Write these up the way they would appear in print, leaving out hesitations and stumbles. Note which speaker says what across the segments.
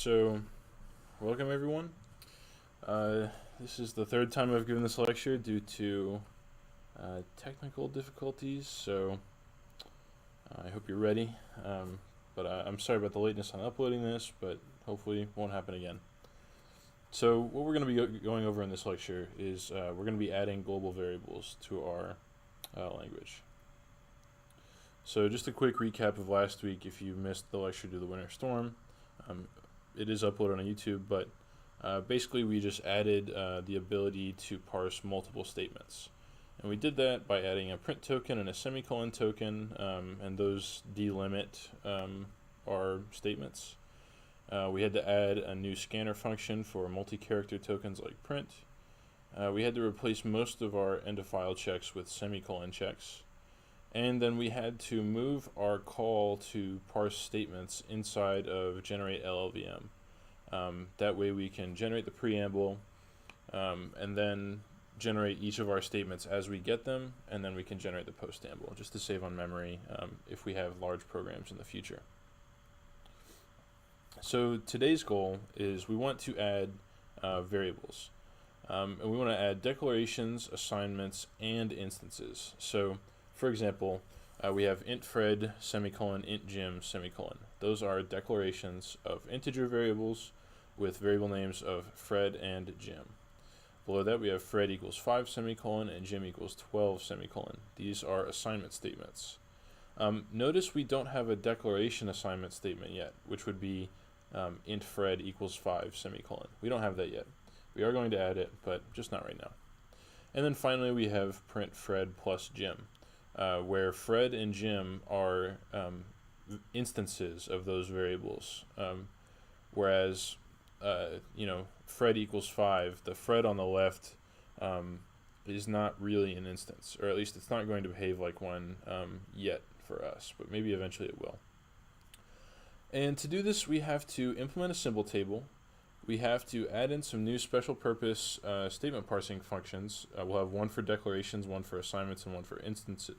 Speaker 1: So welcome everyone. This is the third time I've given this lecture due to technical difficulties, so I hope you're ready. But I'm sorry about the lateness on uploading this, but hopefully it won't happen again. So what we're going to be going over in this lecture is we're going to be adding global variables to our language. So just a quick recap of last week if you missed the lecture due to the winter storm. It is uploaded on YouTube, but basically we just added the ability to parse multiple statements. And we did that by adding a print token and a semicolon token, and those delimit our statements. We had to add a new scanner function for multi-character tokens like print. We had to replace most of our end-of-file checks with semicolon checks. And then we had to move our call to parse statements inside of generate LLVM. That way we can generate the preamble and then generate each of our statements as we get them, and then we can generate the postamble just to save on memory if we have large programs in the future. So today's goal is we want to add variables. And we want to add declarations, assignments, and instances. So for example, we have int Fred, semicolon, int Jim, semicolon. Those are declarations of integer variables with variable names of Fred and Jim. Below that we have Fred equals 5, semicolon, and Jim equals 12, semicolon. These are assignment statements. Notice we don't have a declaration assignment statement yet, which would be int Fred equals 5, semicolon. We don't have that yet. We are going to add it, but just not right now. And then finally we have print Fred plus Jim. Where Fred and Jim are instances of those variables, whereas Fred equals 5, the Fred on the left is not really an instance, or at least it's not going to behave like one yet for us, but maybe eventually it will. And to do this we have to implement a symbol table. We have to add in some new special purpose statement parsing functions. We'll have one for declarations, one for assignments, and one for instances.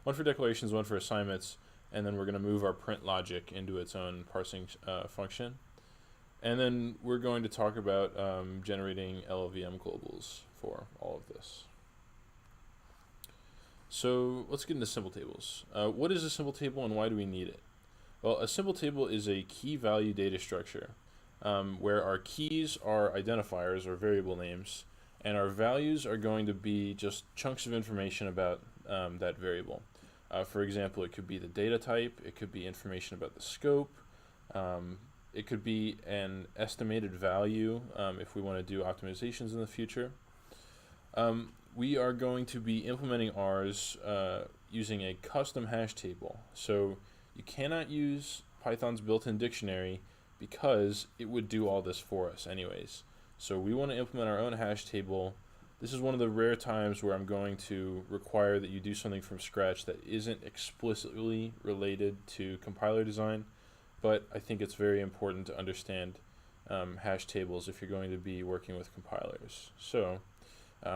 Speaker 1: One for declarations, one for assignments, and then we're going to move our print logic into its own parsing function. And then we're going to talk about generating LLVM globals for all of this. So let's get into symbol tables. What is a symbol table and why do we need it? Well, a symbol table is a key value data structure. Where our keys are identifiers or variable names, and our values are going to be just chunks of information about that variable. For example, it could be the data type, it could be information about the scope, it could be an estimated value if we want to do optimizations in the future. We are going to be implementing ours using a custom hash table. So you cannot use Python's built-in dictionary because it would do all this for us anyways. So we want to implement our own hash table. This is one of the rare times where I'm going to require that you do something from scratch that isn't explicitly related to compiler design, but I think it's very important to understand hash tables if you're going to be working with compilers. So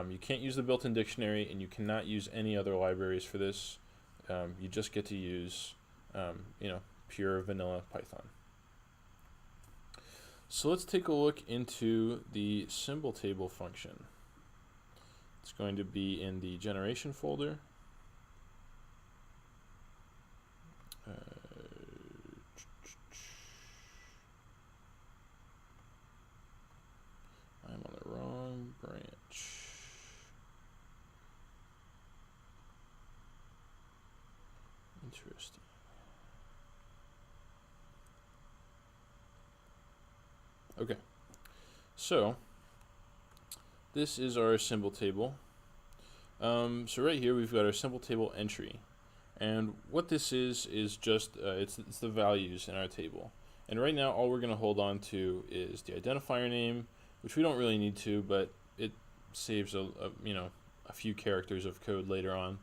Speaker 1: you can't use the built-in dictionary and you cannot use any other libraries for this. You just get to use pure vanilla Python. So let's take a look into the symbol table function. It's going to be in the generation folder. I'm on the wrong branch. Interesting. Okay, so this is our symbol table. So right here we've got our symbol table entry, and what this is just it's the values in our table. And right now all we're going to hold on to is the identifier name, which we don't really need to, but it saves a few characters of code later on.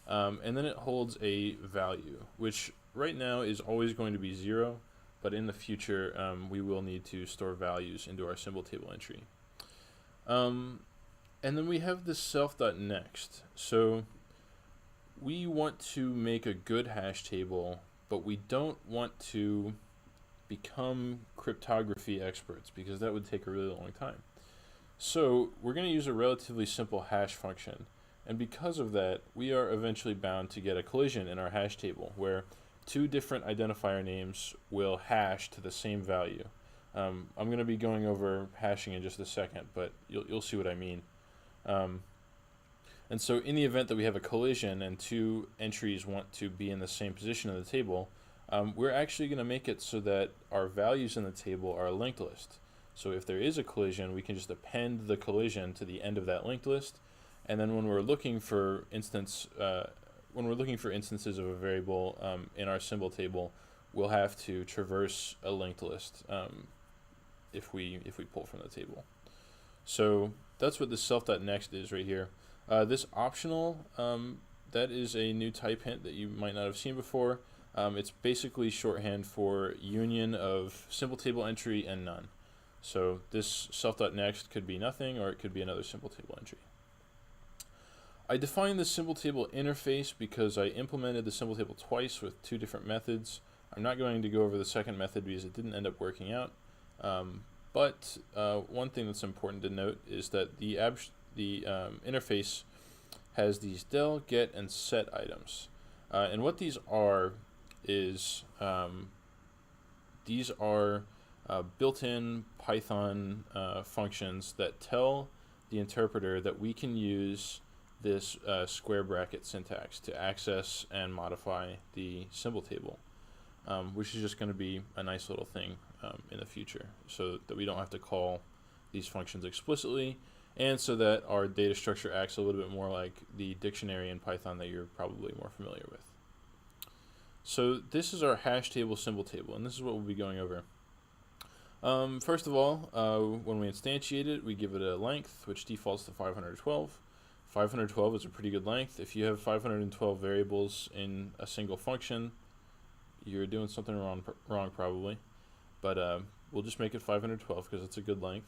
Speaker 1: And then it holds a value, which right now is always going to be 0. But in the future, we will need to store values into our symbol table entry. And then we have this self.next. So we want to make a good hash table, but we don't want to become cryptography experts, because that would take a really long time. So we're going to use a relatively simple hash function. And because of that, we are eventually bound to get a collision in our hash table where two different identifier names will hash to the same value. I'm going to be going over hashing in just a second, but you'll see what I mean. And so in the event that we have a collision and two entries want to be in the same position in the table, we're actually going to make it so that our values in the table are a linked list. So if there is a collision, we can just append the collision to the end of that linked list, and then when we're looking for instances of a variable in our symbol table, we'll have to traverse a linked list if we pull from the table. So that's what this self.next is right here. This optional, that is a new type hint that you might not have seen before. It's basically shorthand for union of symbol table entry and none. So this self.next could be nothing, or it could be another symbol table entry. I defined the symbol table interface because I implemented the symbol table twice with two different methods. I'm not going to go over the second method because it didn't end up working out. But one thing that's important to note is that the interface has these del, get, and set items. And what these are is these are built-in Python functions that tell the interpreter that we can use this square bracket syntax to access and modify the symbol table, which is just going to be a nice little thing in the future, so that we don't have to call these functions explicitly, and so that our data structure acts a little bit more like the dictionary in Python that you're probably more familiar with. So this is our hash table symbol table, and this is what we'll be going over. First of all, when we instantiate it, we give it a length, which defaults to 512. 512 is a pretty good length. If you have 512 variables in a single function, you're doing something wrong probably. But we'll just make it 512 because it's a good length.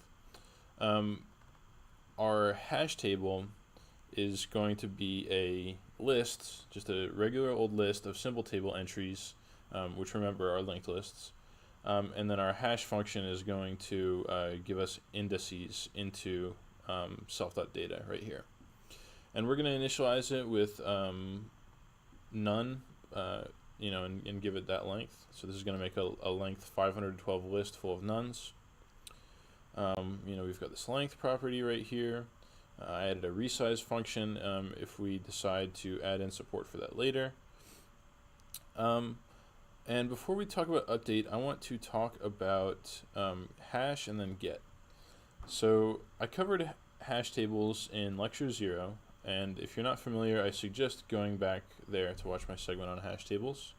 Speaker 1: Our hash table is going to be a list, just a regular old list of symbol table entries, which remember are linked lists. And then our hash function is going to give us indices into self.data right here. And we're going to initialize it with none, and give it that length. So this is going to make a length 512 list full of nones. We've got this length property right here. I added a resize function if we decide to add in support for that later. And before we talk about update, I want to talk about hash and then get. So I covered hash tables in lecture 0, and if you're not familiar, I suggest going back there to watch my segment on hash tables.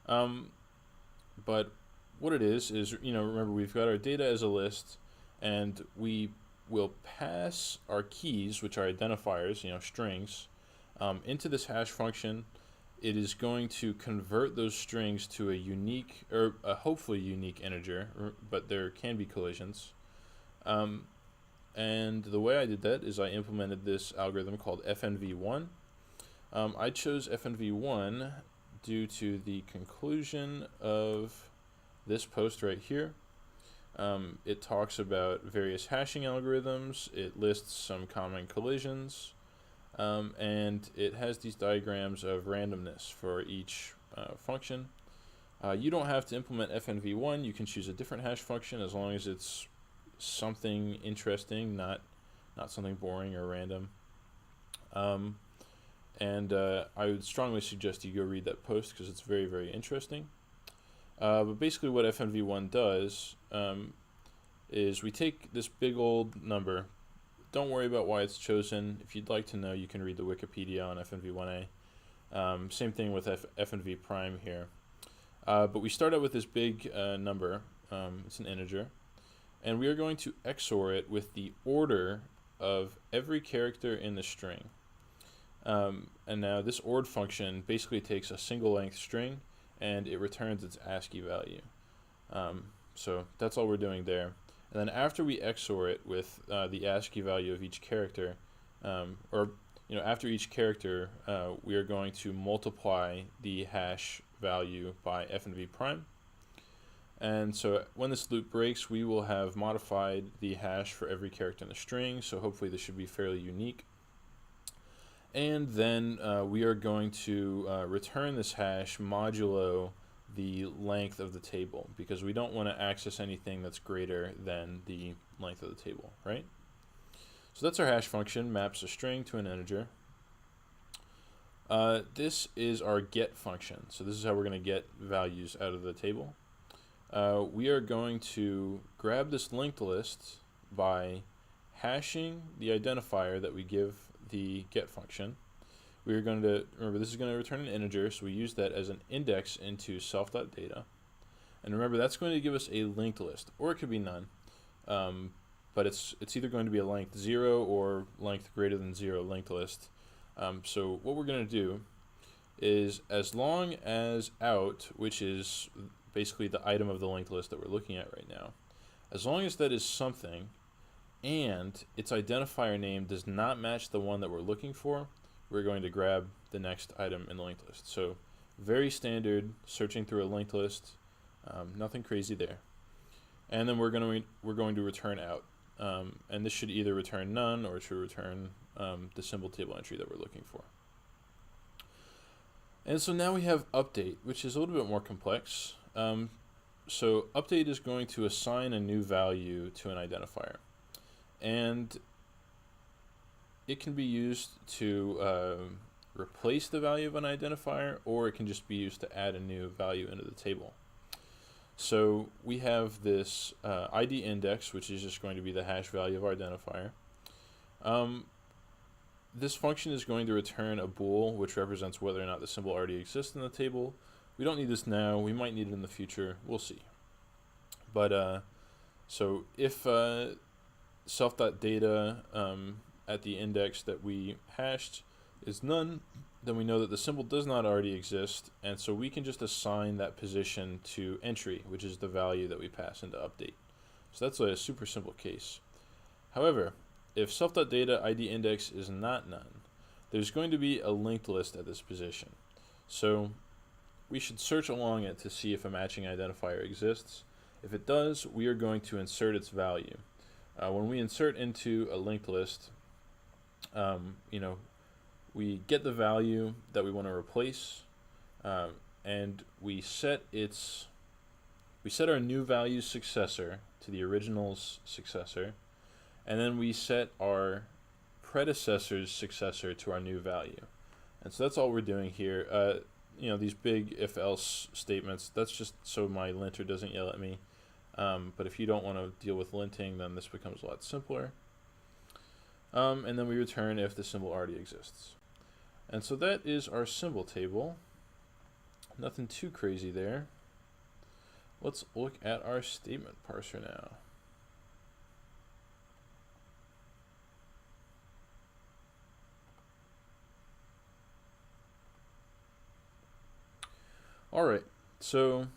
Speaker 1: But what it is, remember we've got our data as a list, and we will pass our keys, which are identifiers, strings, into this hash function. It is going to convert those strings to a unique, or a hopefully unique integer, but there can be collisions. And the way I did that is I implemented this algorithm called FNV1. I chose FNV1 due to the conclusion of this post right here. It talks about various hashing algorithms, it lists some common collisions, and it has these diagrams of randomness for each function. You don't have to implement FNV1, you can choose a different hash function as long as it's something interesting, not something boring or random. I would strongly suggest you go read that post because it's very, very interesting. But basically what FNV1 does is we take this big old number. Don't worry about why it's chosen. If you'd like to know, you can read the Wikipedia on FNV1A. Same thing with FNV prime here. But we start out with this big number. It's an integer. And we are going to XOR it with the order of every character in the string. And now this ORD function basically takes a single length string and it returns its ASCII value. So that's all we're doing there. And then after we XOR it with the ASCII value of each character, after each character, we are going to multiply the hash value by FNV prime. And so when this loop breaks, we will have modified the hash for every character in the string, so hopefully this should be fairly unique. And then we are going to return this hash modulo the length of the table, because we don't want to access anything that's greater than the length of the table, right? So that's our hash function, maps a string to an integer. This is our get function. So this is how we're going to get values out of the table. We are going to grab this linked list by hashing the identifier that we give the get function. We are going to, remember, this is going to return an integer, so we use that as an index into self.data. And remember, that's going to give us a linked list, or it could be none. But it's either going to be a length 0 or length greater than 0 linked list. So what we're going to do is, as long as out, which is basically the item of the linked list that we're looking at right now, as long as that is something and its identifier name does not match the one that we're looking for, we're going to grab the next item in the linked list. So very standard searching through a linked list, nothing crazy there. And then we're going to return out, and this should either return none or it should return the symbol table entry that we're looking for. And so now we have update, which is a little bit more complex. So update is going to assign a new value to an identifier, and it can be used to replace the value of an identifier, or it can just be used to add a new value into the table. So we have this ID index, which is just going to be the hash value of our identifier. This function is going to return a bool, which represents whether or not the symbol already exists in the table. We don't need this now. We might need it in the future. We'll see. But so if self.data at the index that we hashed is none, then we know that the symbol does not already exist, and so we can just assign that position to entry, which is the value that we pass into update. So that's a super simple case. However, if self.data ID index is not none, there's going to be a linked list at this position. So we should search along it to see if a matching identifier exists. If it does, we are going to insert its value. When we insert into a linked list, we get the value that we want to replace, and we set our new value's successor to the original's successor, and then we set our predecessor's successor to our new value. And so that's all we're doing here. These big if-else statements, that's just so my linter doesn't yell at me. But if you don't want to deal with linting, then this becomes a lot simpler. And then we return if the symbol already exists. And so that is our symbol table. Nothing too crazy there. Let's look at our statement parser now. Alright, so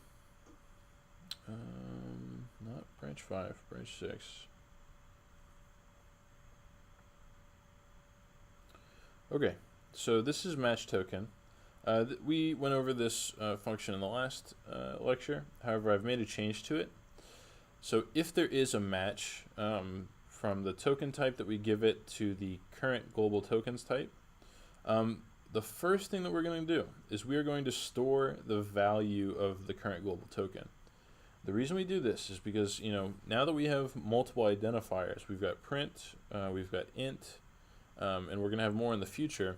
Speaker 1: not branch 5, branch 6. Okay, so this is match token. We went over this function in the last lecture. However, I've made a change to it. So if there is a match from the token type that we give it to the current global tokens type, the first thing that we're going to do is we are going to store the value of the current global token. The reason we do this is because, now that we have multiple identifiers, we've got print, we've got int, and we're going to have more in the future.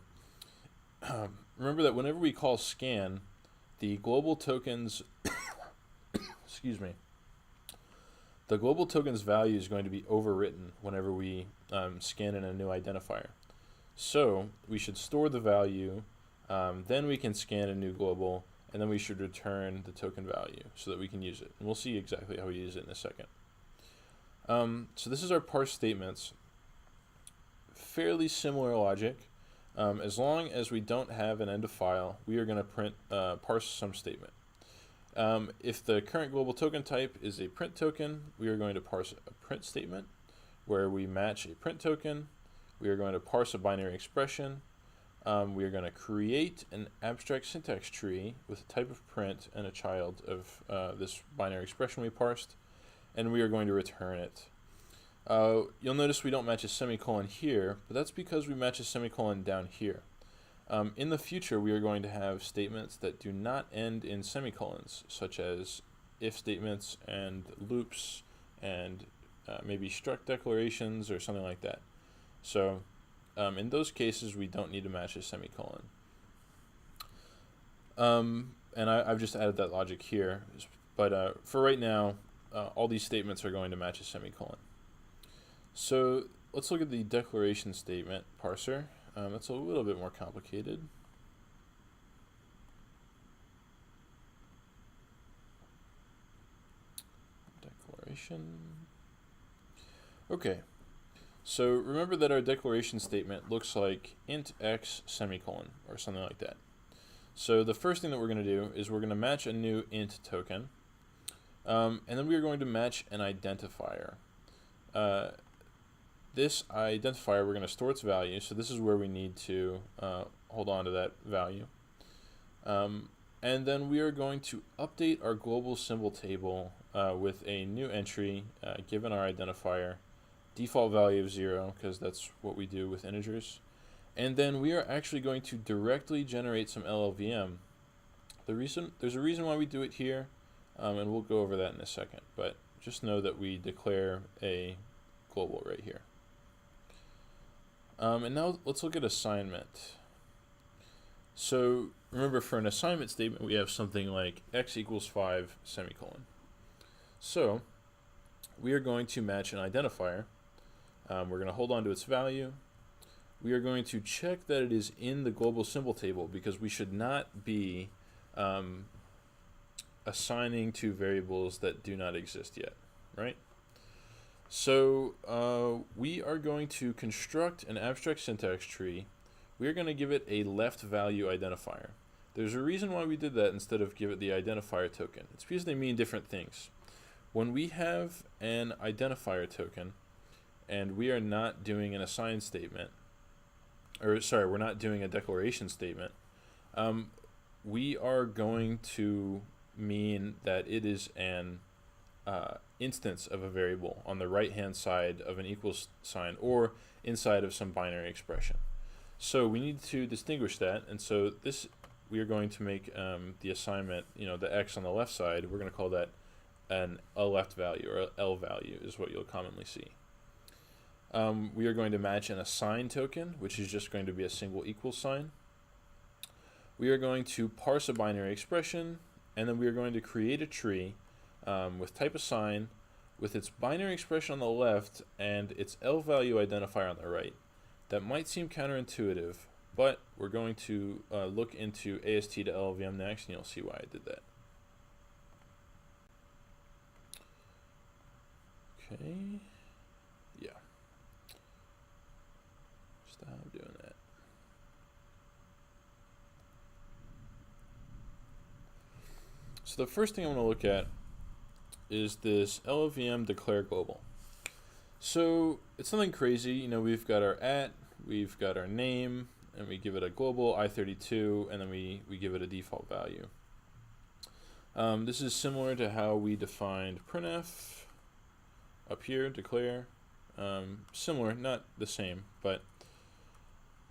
Speaker 1: Remember that whenever we call scan, the global tokens, excuse me, the global tokens value is going to be overwritten whenever we scan in a new identifier. So we should store the value, then we can scan a new global, and then we should return the token value so that we can use it. And we'll see exactly how we use it in a second. So this is our parse statements. Fairly similar logic. As long as we don't have an end of file, we are going to parse some statement. If the current global token type is a print token, we are going to parse a print statement where we match a print token. We are going to parse a binary expression, we are going to create an abstract syntax tree with a type of print and a child of this binary expression we parsed, and we are going to return it. You'll notice we don't match a semicolon here, but that's because we match a semicolon down here. In the future, we are going to have statements that do not end in semicolons, such as if statements and loops and maybe struct declarations or something like that. So in those cases, we don't need to match a semicolon. And I've just added that logic here, but for right now, all these statements are going to match a semicolon. So let's look at the declaration statement parser. That's a little bit more complicated. Declaration. Okay. So remember that our declaration statement looks like int x semicolon or something like that. So the first thing that we're going to do is we're going to match a new int token, and then we are going to match an identifier. This identifier, we're going to store its value, so this is where we need to hold on to that value. And then we are going to update our global symbol table with a new entry given our identifier, default value of 0, because that's what we do with integers. And then we are actually going to directly generate some LLVM. There's a reason why we do it here, and we'll go over that in a second, but just know that we declare a global right here. And now let's look at assignment. So remember, for an assignment statement, we have something like x equals 5 semicolon. So we are going to match an identifier. We're going to hold on to its value. We are going to check that it is in the global symbol table, because we should not be assigning to variables that do not exist yet, right? So we are going to construct an abstract syntax tree. We are going to give it a left value identifier. There's a reason why we did that instead of give it the identifier token. It's because they mean different things. When we have an identifier token and we are not doing an assign statement, or sorry, we're not doing a declaration statement, we are going to mean that it is an instance of a variable on the right hand side of an equals sign or inside of some binary expression. So we need to distinguish that, and so this we are going to make the assignment, the x on the left side, we're going to call that a left value, or L value is what you'll commonly see. We are going to match an assign token, which is just going to be a single equals sign. We are going to parse a binary expression, and then we are going to create a tree with type assign, with its binary expression on the left and its L value identifier on the right. That might seem counterintuitive, but we're going to look into AST to LLVM next, and you'll see why I did that. Okay, yeah. Stop doing that. So the first thing I want to look at is this LLVM declare global. So it's nothing crazy. We've got our we've got our name, and we give it a global i32, and then we give it a default value. This is similar to how we defined printf up here, declare. Similar, not the same, but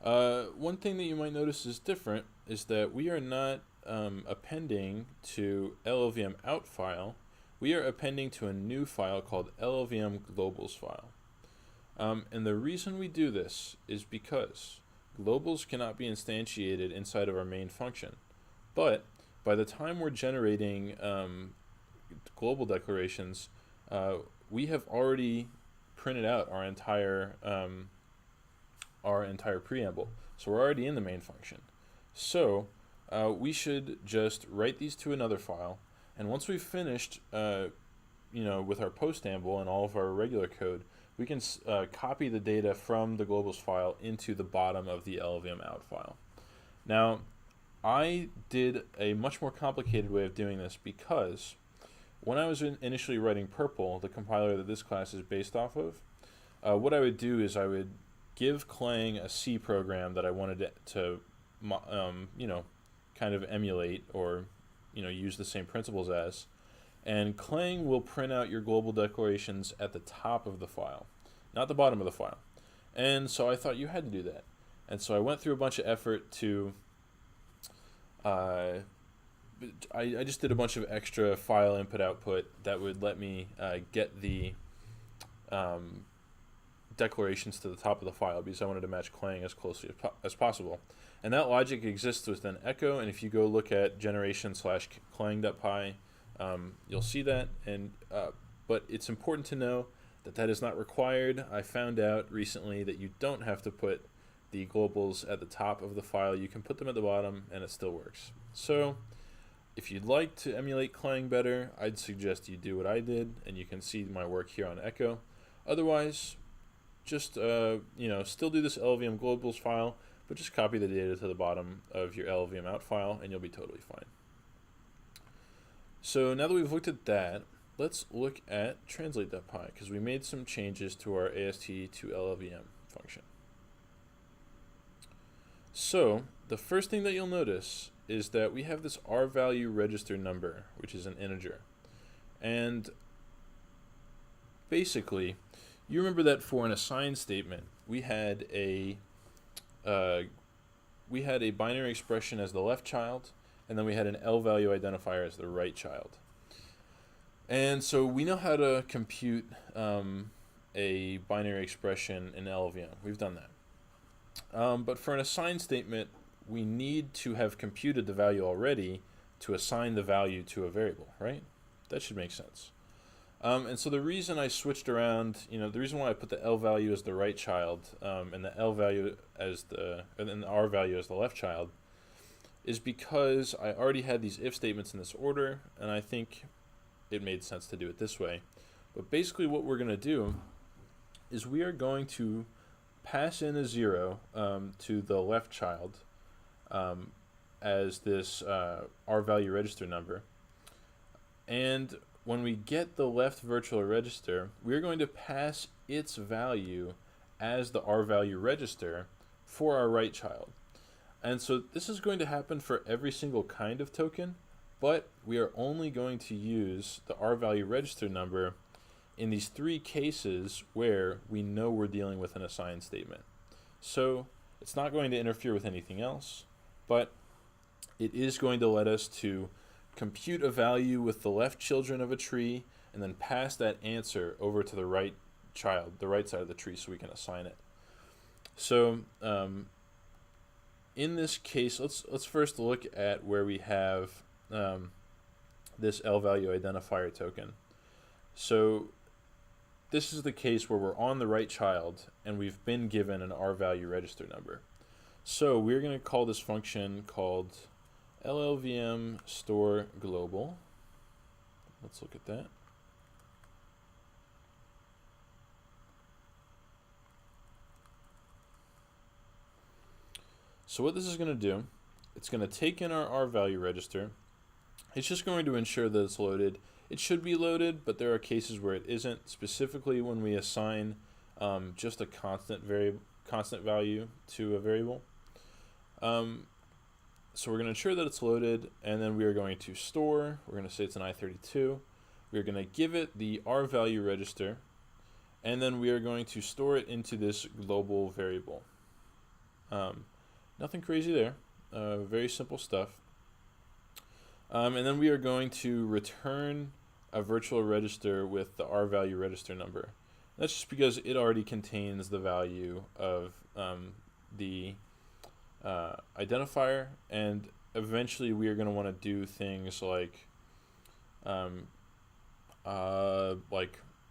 Speaker 1: one thing that you might notice is different is that we are not appending to LLVM out file. We are appending to a new file called LLVM globals file. And the reason we do this is because globals cannot be instantiated inside of our main function. But by the time we're generating global declarations, we have already printed out our entire preamble. So we're already in the main function. So we should just write these to another file. And once we've finished, with our postamble and all of our regular code, we can copy the data from the globals file into the bottom of the LLVM out file. Now, I did a much more complicated way of doing this because when I was initially writing Purple, the compiler that this class is based off of, what I would do is I would give Clang a C program that I wanted to kind of emulate or use the same principles as, and Clang will print out your global declarations at the top of the file, not the bottom of the file. And so I thought you had to do that. And so I went through a bunch of effort to I just did a bunch of extra file input output that would let me get the declarations to the top of the file, because I wanted to match Clang as closely as possible. And that logic exists within Echo, and if you go look at generation/clang.py, you'll see that. And but it's important to know that that is not required. I found out recently that you don't have to put the globals at the top of the file. You can put them at the bottom and it still works. So if you'd like to emulate Clang better, I'd suggest you do what I did, and you can see my work here on Echo. Otherwise, just still do this LLVM globals file, but just copy the data to the bottom of your LLVM out file and you'll be totally fine. So now that we've looked at that, let's look at translate.py, because we made some changes to our AST to LLVM function. So the first thing that you'll notice is that we have this R value register number, which is an integer. And basically, you remember that for an assign statement, we had a binary expression as the left child, and then we had an L value identifier as the right child. And so we know how to compute a binary expression in LLVM. We've done that. But for an assign statement, we need to have computed the value already to assign the value to a variable, right? That should make sense. And so the reason I switched around, the reason why I put the L value as the right child and the L value as and then the R value as the left child is because I already had these if statements in this order, and I think it made sense to do it this way. But basically what we're going to do is we are going to pass in a 0 to the left child as this R value register number. And when we get the left virtual register, we're going to pass its value as the R value register for our right child. And so this is going to happen for every single kind of token, but we are only going to use the R value register number in these 3 cases where we know we're dealing with an assign statement. So it's not going to interfere with anything else, but it is going to let us to compute a value with the left children of a tree and then pass that answer over to the right child, the right side of the tree, so we can assign it. So in this case, let's first look at where we have this L value identifier token. So this is the case where we're on the right child and we've been given an R value register number. So we're going to call this function called LLVM store global. Let's look at that. So what this is going to do, it's going to take in our R value register. It's just going to ensure that it's loaded. It should be loaded, but there are cases where it isn't, specifically when we assign just a constant value to a variable. So we're going to ensure that it's loaded, and then we are going to store. We're going to say it's an I32. We're going to give it the R value register, and then we are going to store it into this global variable. Nothing crazy there. Very simple stuff. And then we are going to return a virtual register with the R value register number. That's just because it already contains the value of the identifier, and eventually we are going to want to do things like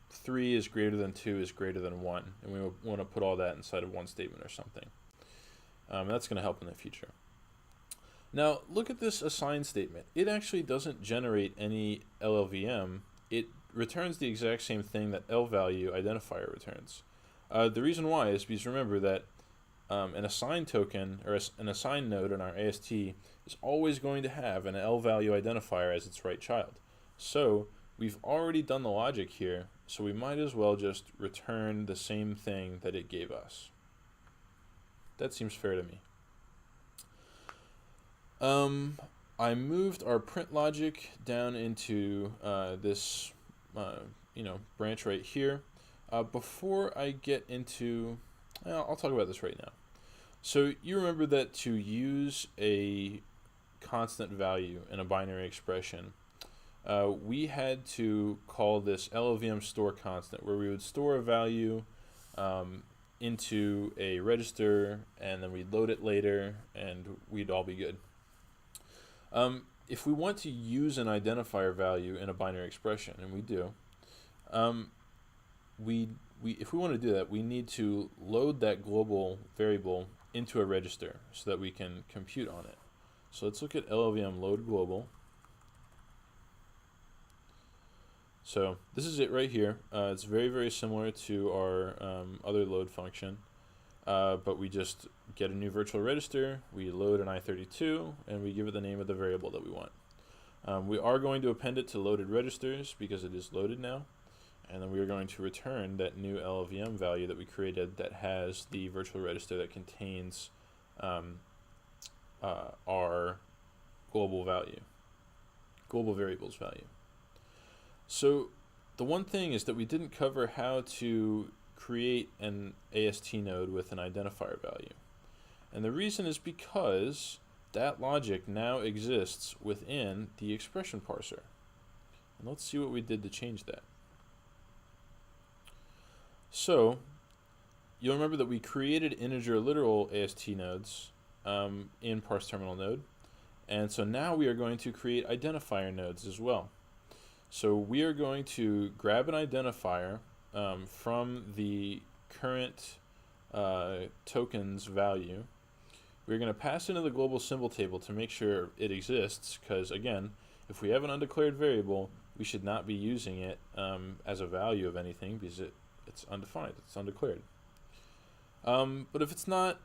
Speaker 1: 3 is greater than 2 is greater than 1, and we want to put all that inside of one statement or something. That's going to help in the future. Now look at this assign statement. It actually doesn't generate any LLVM. It returns the exact same thing that L value identifier returns. The reason why is because remember that an assign token or an assign node in our AST is always going to have an L value identifier as its right child. So we've already done the logic here, so we might as well just return the same thing that it gave us. That seems fair to me. I moved our print logic down into this branch right here. Before I get into, I'll talk about this right now. So you remember that to use a constant value in a binary expression, we had to call this LLVM store constant, where we would store a value into a register, and then we'd load it later, and we'd all be good. If we want to use an identifier value in a binary expression, and we do, if we want to do that, we need to load that global variable into a register so that we can compute on it. So let's look at LLVM load global. So this is it right here. It's very, very similar to our other load function, but we just get a new virtual register, we load an I32, and we give it the name of the variable that we want. We are going to append it to loaded registers because it is loaded now, and then we are going to return that new LLVM value that we created that has the virtual register that contains our global variables value. So the one thing is that we didn't cover how to create an AST node with an identifier value. And the reason is because that logic now exists within the expression parser. And let's see what we did to change that. So you'll remember that we created integer literal AST nodes in parse terminal node. And so now we are going to create identifier nodes as well. So we are going to grab an identifier from the current tokens value. We're going to pass into the global symbol table to make sure it exists, because again, if we have an undeclared variable, we should not be using it as a value of anything because it's undefined, it's undeclared. But if it's not,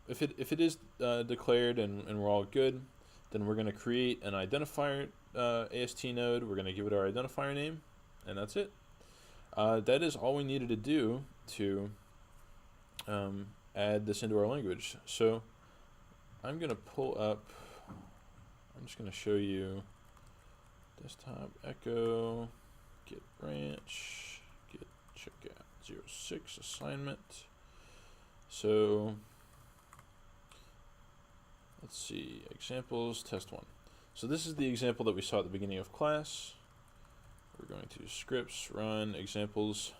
Speaker 1: if it is declared and we're all good, then we're going to create an identifier AST node. We're going to give it our identifier name, and that's it. That is all we needed to do to add this into our language. So I'm going to pull up, I'm just going to show you desktop echo, get branch, get checkout 06 assignment. So let's see, examples, test one. So this is the example that we saw at the beginning of class. We're going to scripts, run, examples.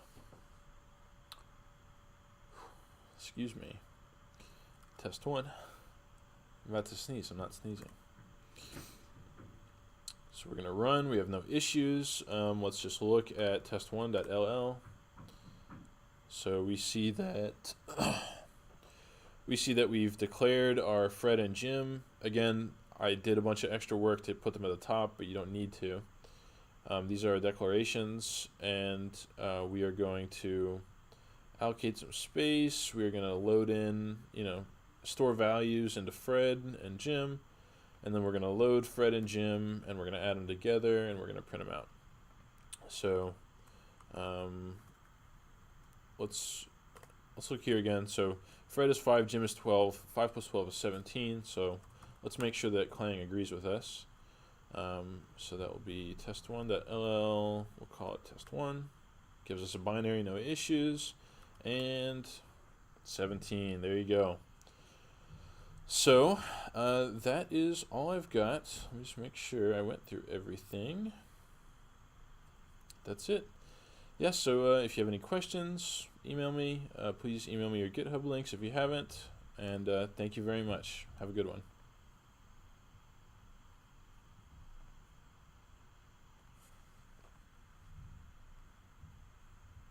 Speaker 1: Excuse me. Test one. I'm about to sneeze, I'm not sneezing. So we're going to run, we have no issues. Let's just look at test1.ll. So we see that we've declared our Fred and Jim. Again, I did a bunch of extra work to put them at the top, but you don't need to. These are our declarations, and we are going to allocate some space. We are going to load in, store values into Fred and Jim, and then we're going to load Fred and Jim, and we're going to add them together, and we're going to print them out. So let's look here again. So Fred is 5, Jim is 12, 5 plus 12 is 17, so let's make sure that Clang agrees with us. So that will be test1.ll, we'll call it test1, gives us a binary, no issues, and 17, there you go. So that is all I've got. Let me just make sure I went through everything. That's it. Yeah, so if you have any questions, email me. Please email me your GitHub links if you haven't, and thank you very much. Have a good one.